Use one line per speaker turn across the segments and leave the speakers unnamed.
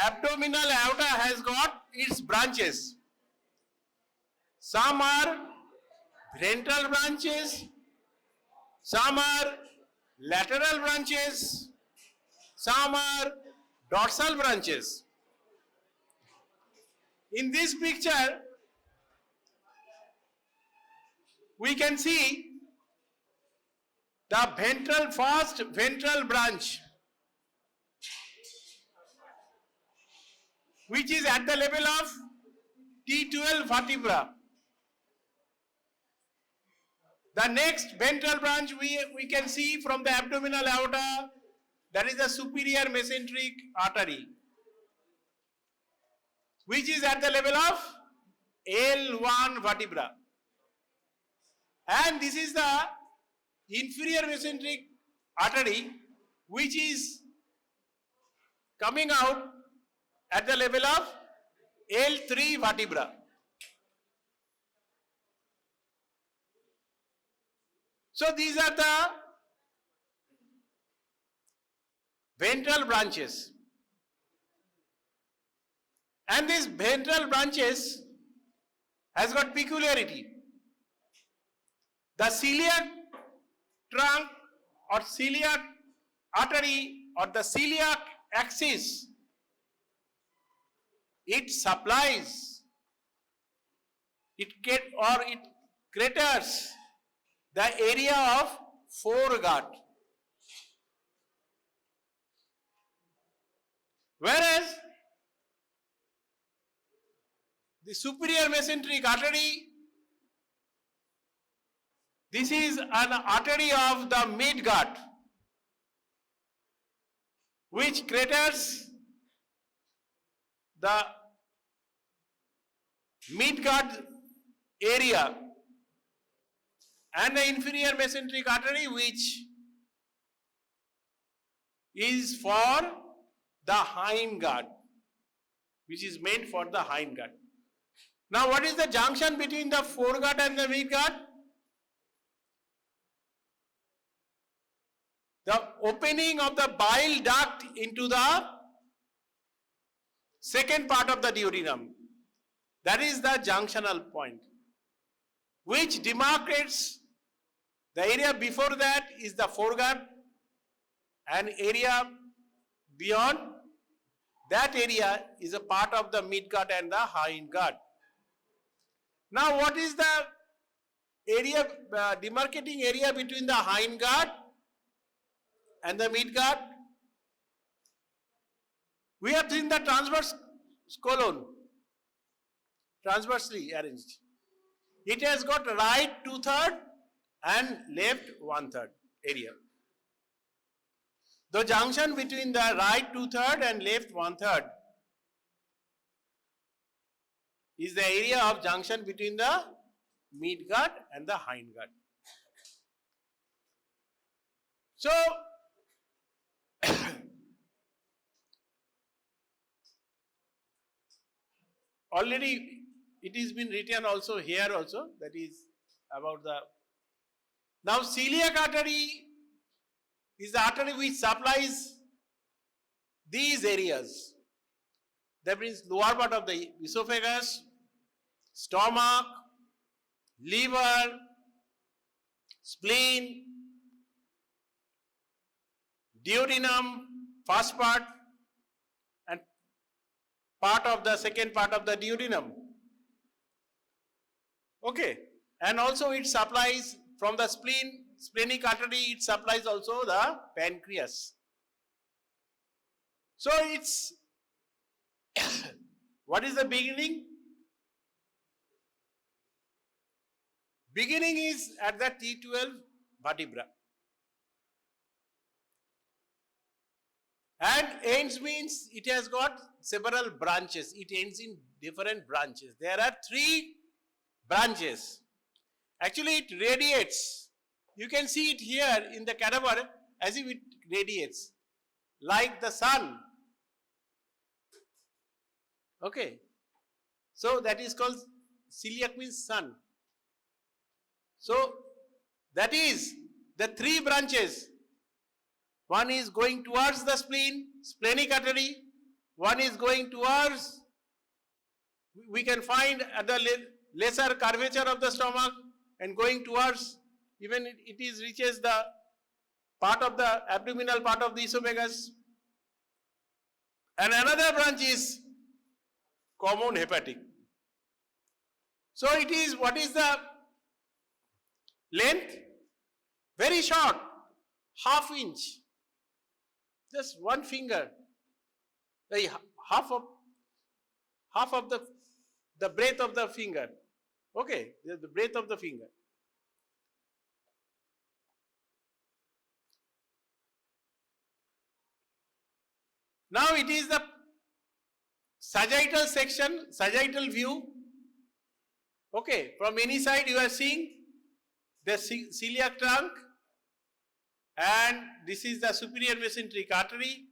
abdominal aorta has got its branches. Some are ventral branches, some are lateral branches, some are dorsal branches. In this picture, we can see the first ventral branch, which is at the level of T12 vertebra. The next ventral branch we can see from the abdominal aorta, that is the superior mesenteric artery, which is at the level of L1 vertebra. And this is the inferior mesenteric artery, which is coming out at the level of L3 vertebra. So these are the ventral branches. And these ventral branches has got peculiarity. The celiac trunk or celiac artery or the celiac axis, it supplies, it craters the area of foregut. Whereas the superior mesenteric artery, this is an artery of the midgut, which craters the midgut area, and the inferior mesenteric artery, which is for the hindgut, which is meant for the hindgut. Now, what is the junction between the foregut and the midgut? The opening of the bile duct into the second part of the duodenum. That is the junctional point, which demarcates the area before that is the foregut, and area beyond that area is a part of the midgut and the hindgut. Now, what is the area, demarcating area between the hindgut and the midgut? We have seen the transverse colon, transversely arranged. It has got right 2/3 and left 1/3 area. The junction between the right 2/3 and left 1/3 is the area of junction between the midgut and the hindgut. So, already it has been written also here also, that is about the, now celiac artery is the artery which supplies these areas. That means lower part of the esophagus, stomach, liver, spleen, duodenum, first part, and part of the second part of the duodenum. Okay, and also it supplies from the spleen, splenic artery, it supplies also the pancreas. So it's what is the beginning? Beginning is at the T12 vertebra. And ends means it has got several branches. It ends in different branches. There are 3 branches. Actually, it radiates. You can see it here in the cadaver as if it radiates, like the sun. Okay. So that is called, celiac means sun. So that is the 3 branches. One is going towards the spleen, splenic artery. one is going towards, we can find at the lesser curvature of the stomach and going towards, even it is reaches the part of the abdominal part of the esophagus. And another branch is common hepatic. So it is, what is the length? Very short, ½ inch, just one finger, the half of the breadth of the finger. Okay, the breadth of the finger. Now it is the sagittal section, sagittal view. Okay, from any side you are seeing the celiac trunk, and this is the superior mesenteric artery.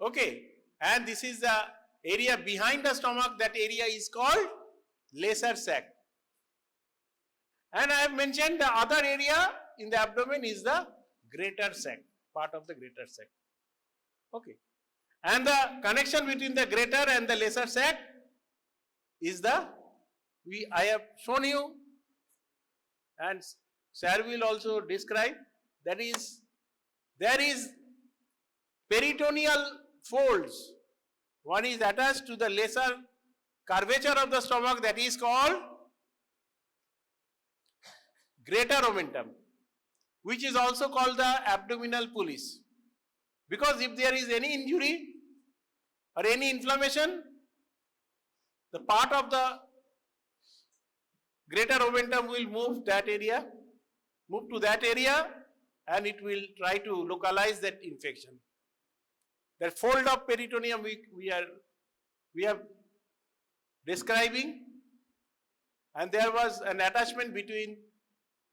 Okay, and this is the area behind the stomach, that area is called lesser sac. And I have mentioned the other area in the abdomen is the greater sac, part of the greater sac. Okay, and the connection between the greater and the lesser sac is the, I have shown you, and Sir will also describe, that is, there is peritoneal folds. One is attached to the lesser curvature of the stomach, that is called greater omentum, which is also called the abdominal pulleys. Because if there is any injury or any inflammation, the part of the greater omentum will move to that area, and it will try to localize that infection. That fold of peritoneum we are describing, and there was an attachment between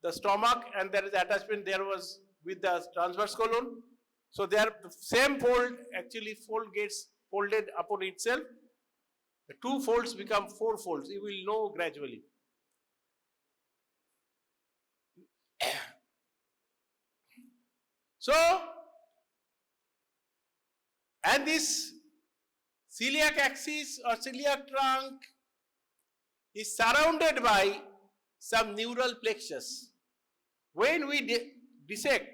the stomach, and there is attachment there was with the transverse colon. So there the same fold actually gets folded upon itself. The two folds become 4 folds. You will know gradually. So, and this celiac axis or celiac trunk is surrounded by some neural plexus. When we dissect,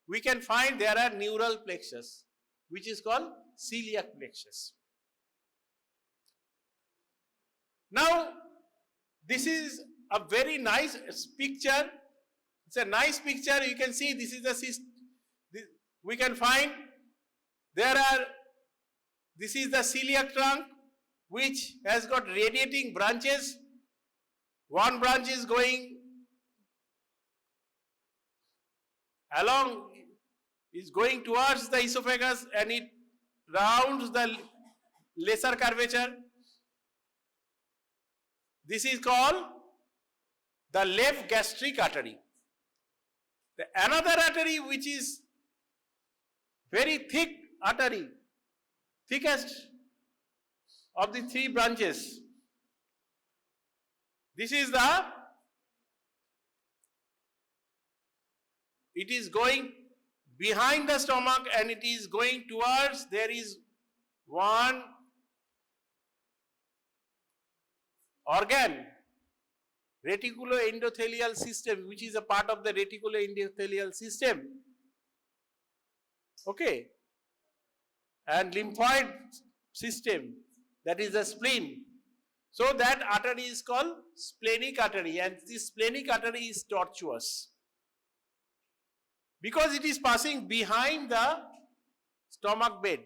we can find there are neural plexus, which is called celiac plexus. Now, this is a very nice picture. It's a nice picture. You can see this is the, we can find this is the celiac trunk, which has got radiating branches. One branch is going towards the esophagus, and it rounds the lesser curvature. This is called the left gastric artery. Another artery which is very thick artery, thickest of the 3 branches. This is it is going behind the stomach, and it is going towards, there is one organ, reticuloendothelial system, which is a part of the reticuloendothelial system. Okay, and lymphoid system, that is the spleen. So that artery is called splenic artery, and this splenic artery is tortuous because it is passing behind the stomach bed.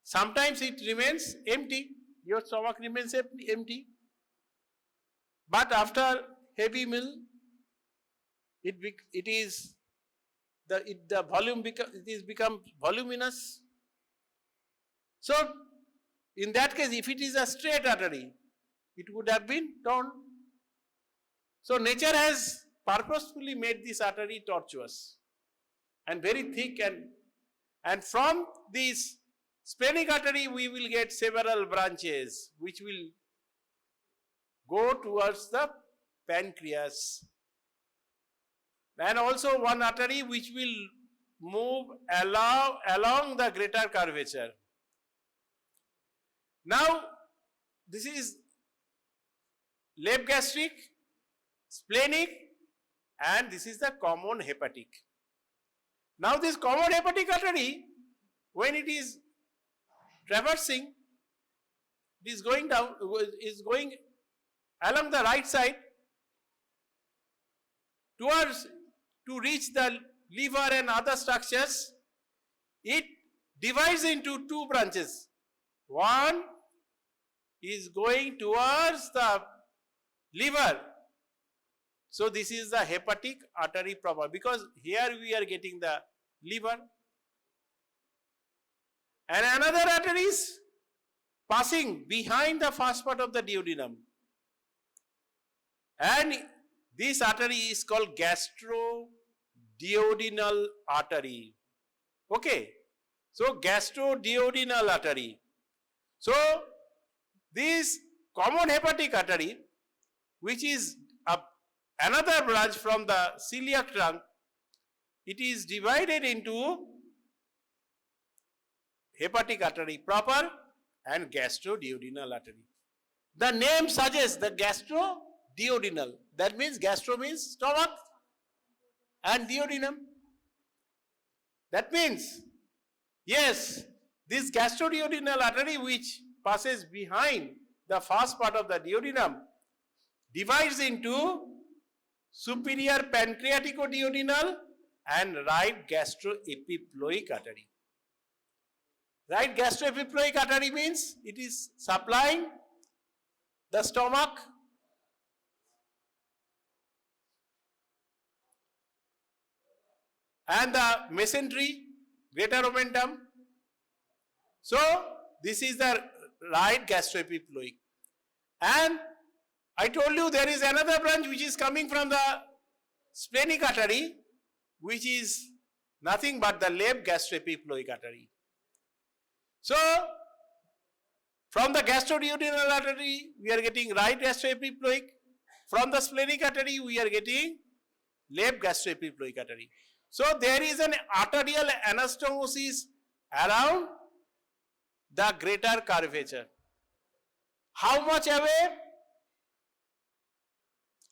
Sometimes it remains empty, your stomach remains empty, but after heavy meal, it becomes voluminous. So in that case, if it is a straight artery, it would have been torn. So nature has purposefully made this artery tortuous and very thick, and from this splenic artery we will get several branches which will go towards the pancreas, and also one artery which will move along the greater curvature. Now, this is left gastric, splenic, and this is the common hepatic. Now, this common hepatic artery, when it is traversing, it is going down, is going along the right side towards to reach the liver and other structures. It divides into two branches. One is going towards the liver. So this is the hepatic artery proper, because here we are getting the liver. And another artery is passing behind the first part of the duodenum. And this artery is called gastroduodenal artery. Okay. So gastroduodenal artery. So this common hepatic artery, which is another branch from the celiac trunk, it is divided into hepatic artery proper and gastroduodenal artery. The name suggests the gastroduodenal. That means gastro means stomach and duodenum. That means, yes, this gastroduodenal artery, which passes behind the first part of the duodenum, divides into superior pancreaticoduodenal and right gastroepiploic artery. Right gastroepiploic artery means it is supplying the stomach and the mesentery, greater omentum. So this is the right gastroepiploic. And I told you there is another branch which is coming from the splenic artery, which is nothing but the left gastroepiploic artery. So from the gastroduodenal artery we are getting right gastroepiploic. From the splenic artery we are getting left gastroepiploic artery. So there is an arterial anastomosis around the greater curvature. How much away?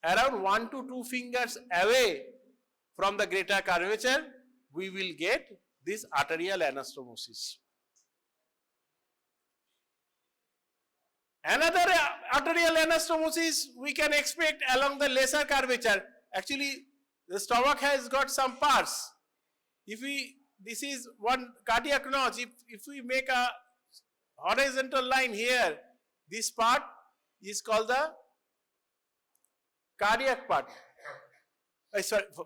Around 1 to 2 fingers away from the greater curvature, we will get this arterial anastomosis. Another arterial anastomosis we can expect along the lesser curvature. Actually, the stomach has got some parts. This is one cardiac notch. If we make a horizontal line here, this part is called the cardiac part.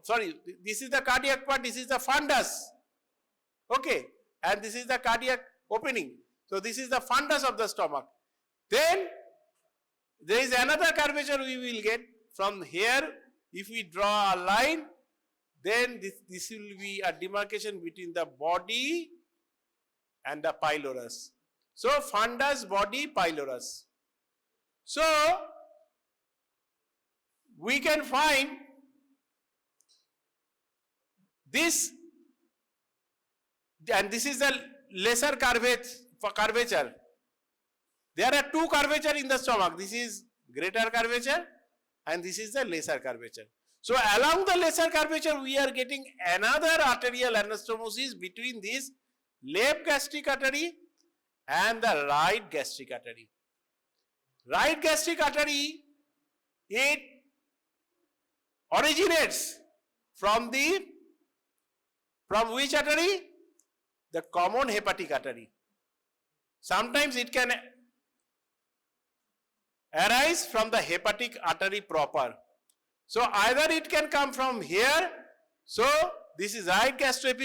Sorry, this is the cardiac part, this is the fundus. Okay, and this is the cardiac opening. So this is the fundus of the stomach. Then there is another curvature we will get from here. If we draw a line, then this will be a demarcation between the body and the pylorus. So fundus, body, pylorus. So we can find this, and this is the lesser curvature. There are two curvature in the stomach. This is greater curvature and this is the lesser curvature. So along the lesser curvature we are getting another arterial anastomosis between this left gastric artery and the right gastric artery. Right gastric artery, it originates from which artery? The common hepatic artery. Sometimes it can arise from the hepatic artery proper. So either it can come from here. So this is right gastric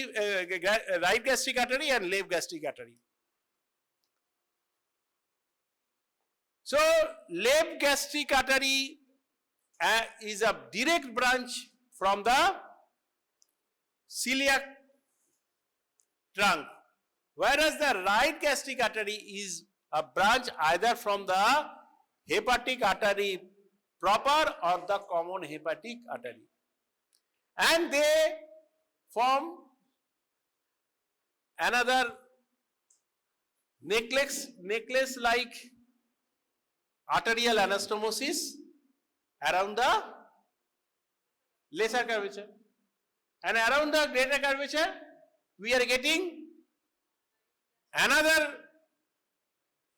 artery and left gastric artery. So left gastric artery is a direct branch from the celiac trunk, whereas the right gastric artery is a branch either from the hepatic artery proper or the common hepatic artery, and they form another necklace like arterial anastomosis around the lesser curvature, and around the greater curvature we are getting another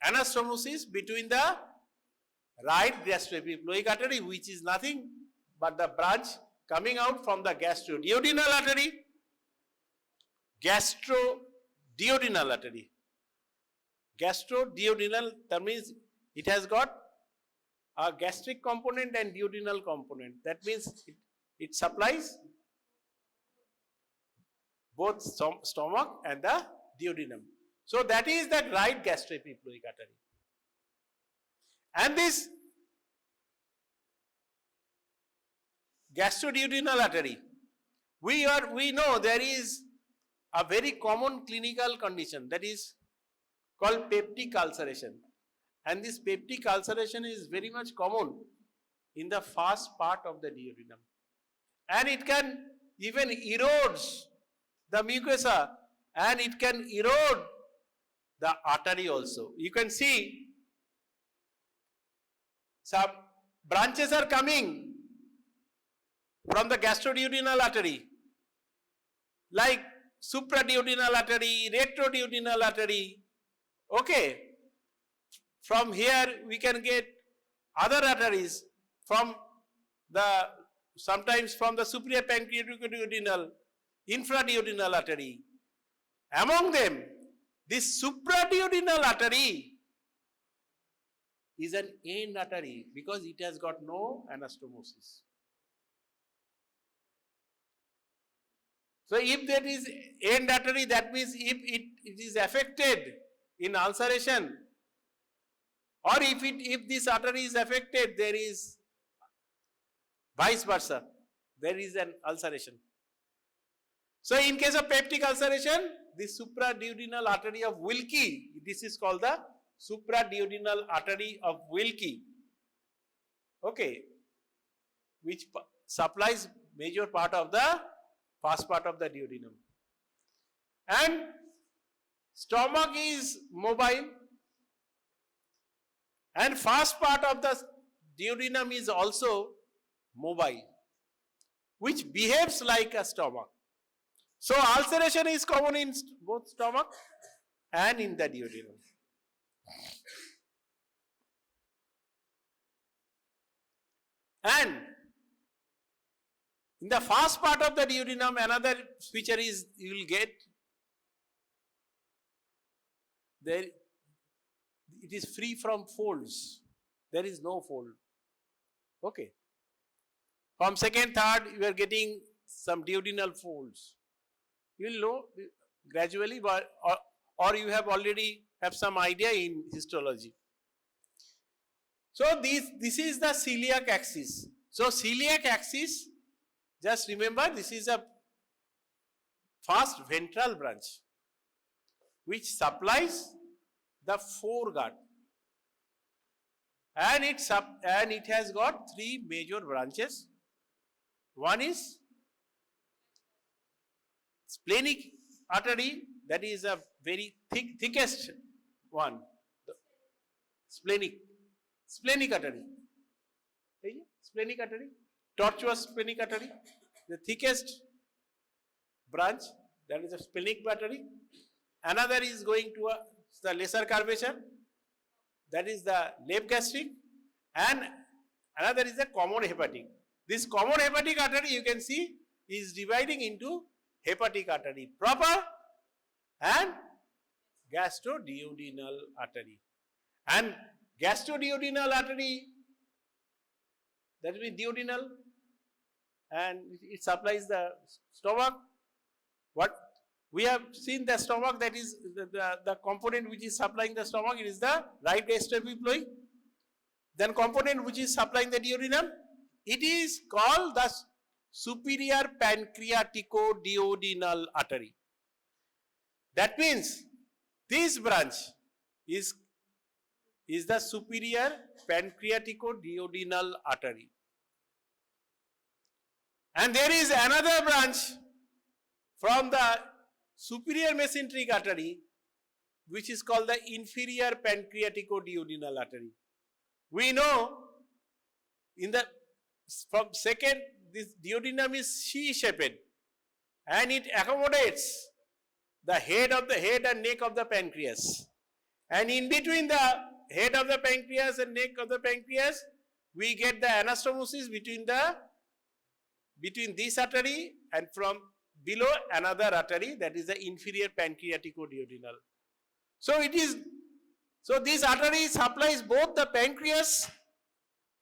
anastomosis between the right gastroepiploic artery, which is nothing but the branch coming out from the gastroduodenal artery. Gastroduodenal artery. Gastroduodenal, that means it has got a gastric component and duodenal component. That means it supplies both stomach and the duodenum. So that is the right gastroepiploic artery. And this gastroduodenal artery, we know there is a very common clinical condition that is called peptic ulceration, and this peptic ulceration is very much common in the first part of the duodenum, and it can even erode the mucosa, and it can erode the artery also. You can see some branches are coming from the gastroduodenal artery, like supraduodenal artery, retroduodenal artery. Okay. From here we can get other arteries from the, sometimes from the superior pancreaticoduodenal, infraduodenal artery. Among them, this supraduodenal artery is an end artery because it has got no anastomosis. So if that is end artery, that means if it is affected in ulceration, or if this artery is affected, there is vice versa, there is an ulceration. So in case of peptic ulceration, the supraduodenal artery of Wilkie, this is called the supraduodenal artery of Wilkie, okay, which supplies major part of the first part of the duodenum. And stomach is mobile, and first part of the duodenum is also mobile, which behaves like a stomach. So ulceration is common in both stomach and in the duodenum. And in the first part of the duodenum, another feature is you will get there, it is free from folds. There is no fold. Okay. From second, third, you are getting some duodenal folds. You will know gradually, but or you have already have some idea in histology. So this is the celiac axis. So celiac axis, just remember, this is a first ventral branch which supplies the foreguard, and it has got three major branches. One is splenic artery, that is a very thickest one, splenic artery, tortuous splenic artery, the thickest branch, that is a splenic artery. Another is going to the lesser curvature, that is the left gastric, and another is the common hepatic. This common hepatic artery, you can see, is dividing into hepatic artery proper and gastroduodenal artery. And gastroduodenal artery, that will be duodenal, and it supplies the stomach. What we have seen, the stomach, that is the component which is supplying the stomach, it is the right gastroepiploid. Then component which is supplying the duodenum, it is called the superior pancreaticoduodenal artery. That means this branch is the superior pancreaticoduodenal artery. And there is another branch from the superior mesenteric artery, which is called the inferior pancreatico-duodenal artery. We know in the from second, this duodenum is C-shaped and it accommodates the head and neck of the pancreas. And in between the head of the pancreas and neck of the pancreas, we get the anastomoses between this artery and from below another artery, that is the inferior pancreatico-duodenal. So this artery supplies both the pancreas,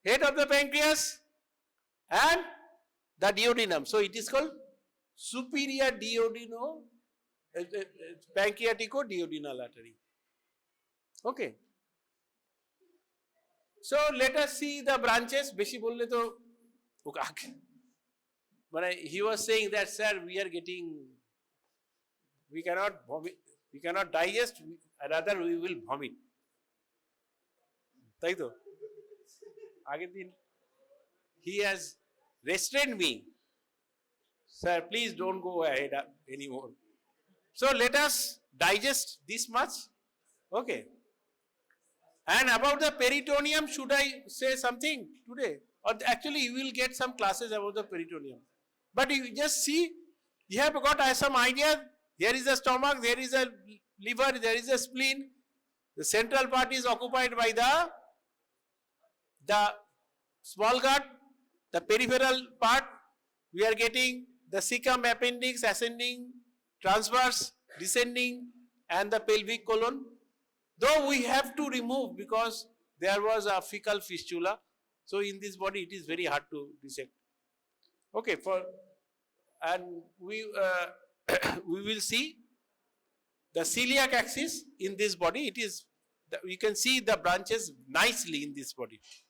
head of the pancreas and the duodenum. So it is called superior pancreatico-duodenal artery. Okay. So let us see the branches. Beshi bolle to but he was saying that, sir, we cannot vomit, we cannot digest, rather we will vomit. তাই তো আগের দিন he has restrained me. Sir, please don't go ahead anymore. So let us digest this much. Okay. And about the peritoneum, should I say something today? Or actually you will get some classes about the peritoneum. But you just see, you have got some idea. Here is the stomach, there is a liver, there is a spleen. The central part is occupied by the small gut. The peripheral part, we are getting the cecum, appendix, ascending, transverse, descending, and the pelvic colon. Though we have to remove because there was a fecal fistula. So in this body, it is very hard to dissect. Okay, and we we will see the celiac axis in this body. We can see the branches nicely in this body.